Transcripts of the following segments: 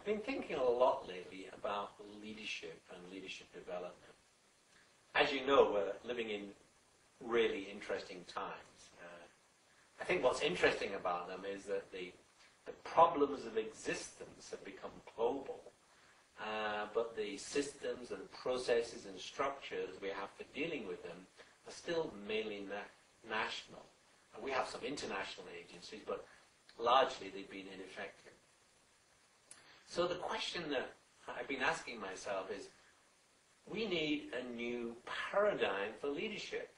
I've been thinking a lot lately about leadership and leadership development. As you know, we're living in really interesting times. I think what's interesting about them is that the problems of existence have become global, but the systems and processes and structures we have for dealing with them are still mainly national. And we have some international agencies, but largely they've been ineffective. So the question that I've been asking myself is, we need a new paradigm for leadership.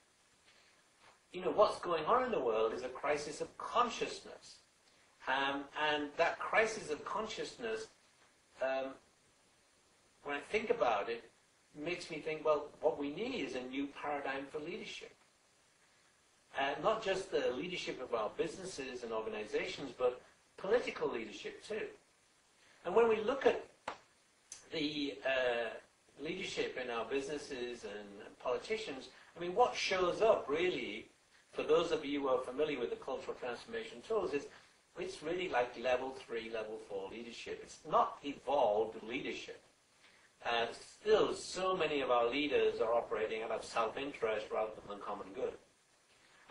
You know, what's going on in the world is a crisis of consciousness. And that crisis of consciousness, when I think about it, makes me think, well, what we need is a new paradigm for leadership. Not just the leadership of our businesses and organizations, but political leadership too. And when we look at the leadership in our businesses and politicians, I mean, what shows up really, for those of you who are familiar with the cultural transformation tools, is it's really like level 3, level 4 leadership. It's not evolved leadership. Still, so many of our leaders are operating out of self-interest rather than common good.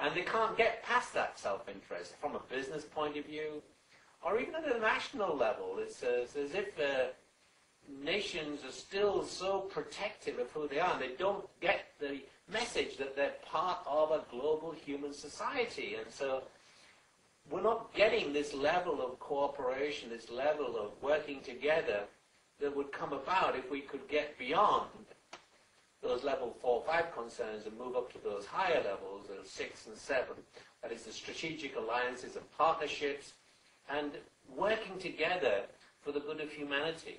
And they can't get past that self-interest from a business point of view, or even at a national level. It's as if nations are still so protective of who they are, and they don't get the message that they're part of a global human society. And so we're not getting this level of cooperation, this level of working together that would come about if we could get beyond those level 4, 5 concerns and move up to those higher levels of 6 and 7. That is the strategic alliances and partnerships and working together for the good of humanity.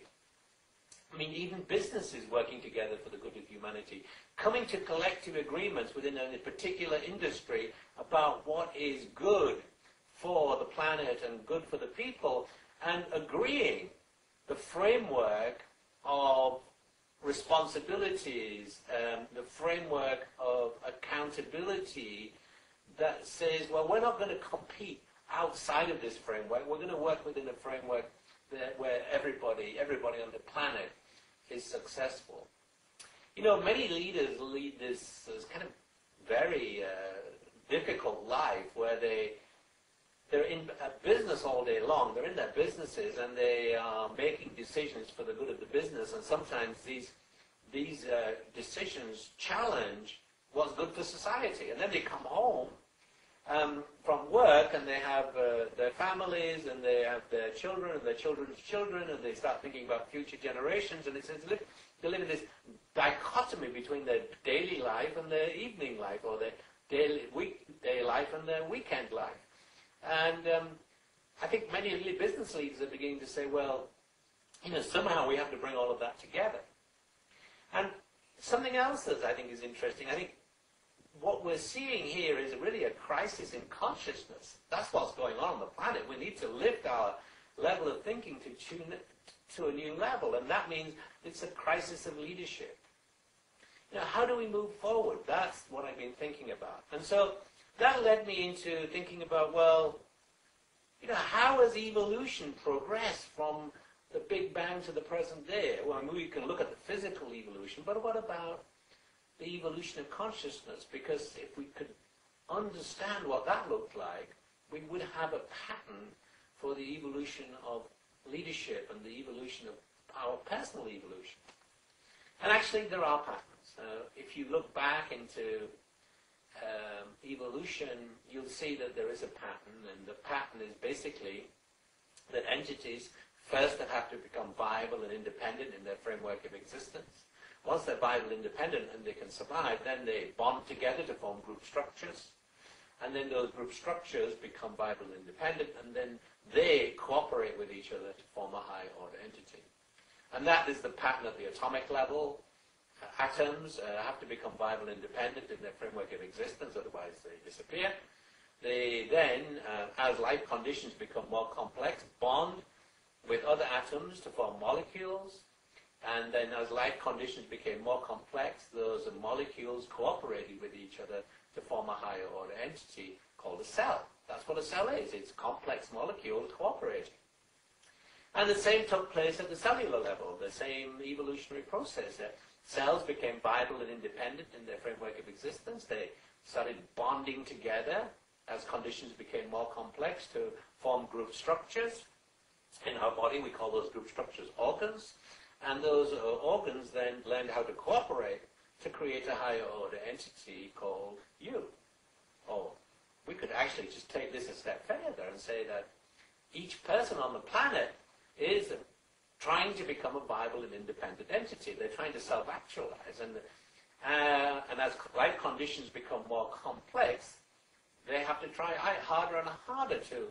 I mean, even businesses working together for the good of humanity, coming to collective agreements within a particular industry about what is good for the planet and good for the people, and agreeing the framework of responsibilities, the framework of accountability that says, well, we're not going to compete outside of this framework. We're going to work within a framework where everybody on the planet is successful. You know, many leaders lead this kind of very difficult life where they're in a business all day long. They're in their businesses and they are making decisions for the good of the business, and sometimes these decisions challenge what's good for society. And then they come home from work and they have their families and they have their children and their children's children, and they start thinking about future generations, and they live in this dichotomy between their daily life and their evening life, or their weekday life and their weekend life. And I think many business leaders are beginning to say, well, you know, somehow we have to bring all of that together. And something else that I think is interesting, I think what we're seeing here is really a crisis in consciousness. That's what's going on the planet. We need to lift our level of thinking to tune it to a new level, and that means it's a crisis of leadership. You know, how do we move forward? That's what I've been thinking about. And so that led me into thinking about, well, you know, how has evolution progressed from the Big Bang to the present day? Well, I mean, we can look at the physical evolution, but what about the evolution of consciousness? Because if we could understand what that looked like, we would have a pattern for the evolution of leadership and the evolution of our personal evolution. And actually, there are patterns. If you look back into evolution, you'll see that there is a pattern, and the pattern is basically that entities first have to become viable and independent in their framework of existence. Once they're viable, independent, and they can survive, then they bond together to form group structures, and then those group structures become viable and independent, and then they cooperate with each other to form a higher order entity. And that is the pattern at the atomic level. Atoms have to become viable and independent in their framework of existence, otherwise they disappear. They then, as life conditions become more complex, bond with other atoms to form molecules, and then as life conditions became more complex, those molecules cooperated with each other to form a higher order entity called a cell. That's what a cell is. It's complex molecules cooperating. And the same took place at the cellular level, the same evolutionary process. Cells became viable and independent in their framework of existence. They started bonding together as conditions became more complex to form group structures. In our body, we call those group structures organs. And those organs then learned how to cooperate to create a higher order entity called you. Or we could actually just take this a step further and say that each person on the planet is trying to become a viable and independent entity. They're trying to self-actualize. And as life conditions become more complex, they have to try harder and harder to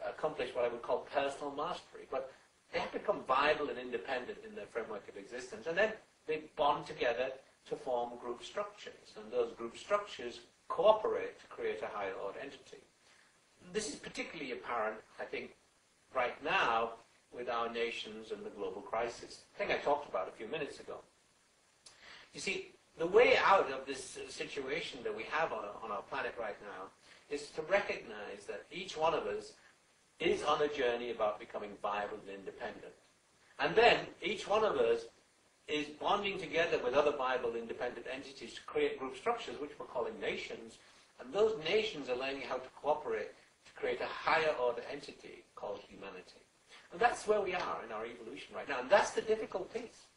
accomplish what I would call personal mastery. But they have to become viable and independent in their framework of existence. And then they bond together to form group structures. And those group structures cooperate to create a higher order entity. This is particularly apparent, I think, right now with our nations and the global crisis. I think I talked about a few minutes ago. You see, the way out of this situation that we have on our planet right now is to recognize that each one of us is on a journey about becoming viable and independent. And then each one of us is bonding together with other viable independent entities to create group structures, which we're calling nations. And those nations are learning how to cooperate to create a higher order entity called humanity. And that's where we are in our evolution right now. And that's the difficult piece.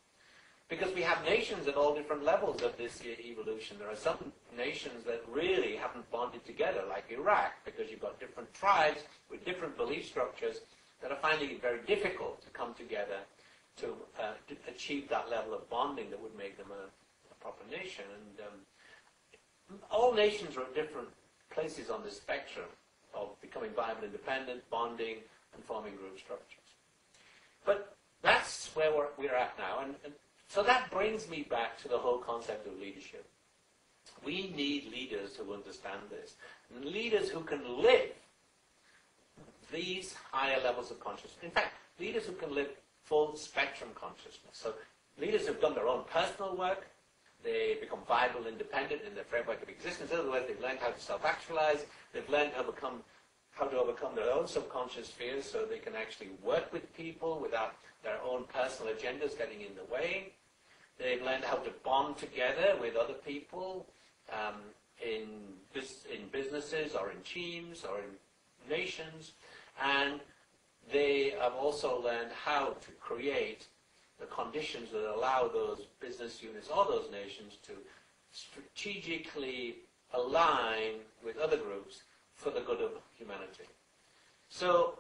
Because we have nations at all different levels of this evolution. There are some nations that really haven't bonded together, like Iraq, because you've got different tribes with different belief structures that are finding it very difficult to come together to achieve that level of bonding that would make them a proper nation. And all nations are at different places on the spectrum of becoming viable, independent, bonding, and forming group structures. But that's where we're at now. And so that brings me back to the whole concept of leadership. We need leaders who understand this, and leaders who can live these higher levels of consciousness. In fact, leaders who can live full spectrum consciousness. So leaders who've done their own personal work, they become viable, independent in their framework of existence. In other words, they've learned how to self-actualize, they've learned how to overcome their own subconscious fears so they can actually work with people without their own personal agendas getting in the way. They've learned how to bond together with other people in businesses or in teams or in nations. And they have also learned how to create the conditions that allow those business units or those nations to strategically align with other groups for the good of humanity. So,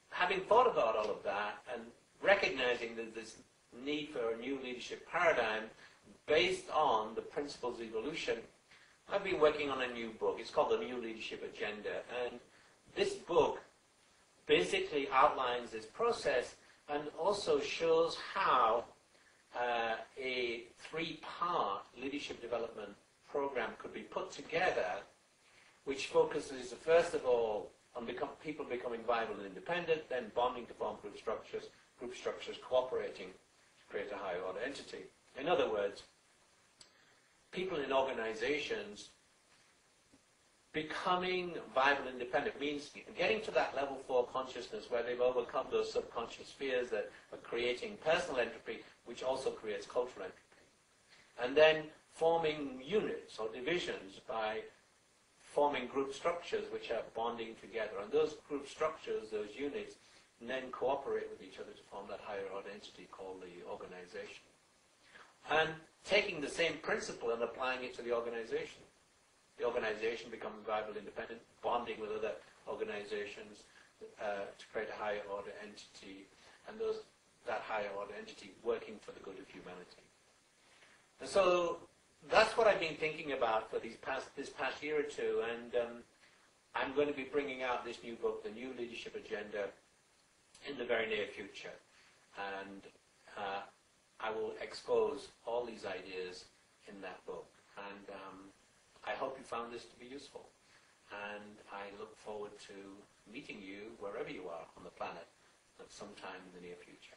having thought about all of that and recognizing that this need for a new leadership paradigm based on the principles of evolution, I've been working on a new book. It's called The New Leadership Agenda. And this book basically outlines this process and also shows how a three-part leadership development program could be put together, which focuses, first of all, on people becoming viable and independent, then bonding to form group structures cooperating to create a higher order entity. In other words, people in organizations becoming viable and independent means getting to that level 4 consciousness where they've overcome those subconscious fears that are creating personal entropy, which also creates cultural entropy. And then forming units or divisions by forming group structures which are bonding together. And those group structures, those units, then cooperate with each other to form that higher order entity called the organization. And taking the same principle and applying it to the organization. The organization becoming viable, independent, bonding with other organizations to create a higher order entity, and that higher order entity working for the good of humanity. And so that's what I've been thinking about for this past year or two, and I'm going to be bringing out this new book, The New Leadership Agenda, in the very near future. And I will expose all these ideas in that book. And I hope you found this to be useful. And I look forward to meeting you wherever you are on the planet at some time in the near future.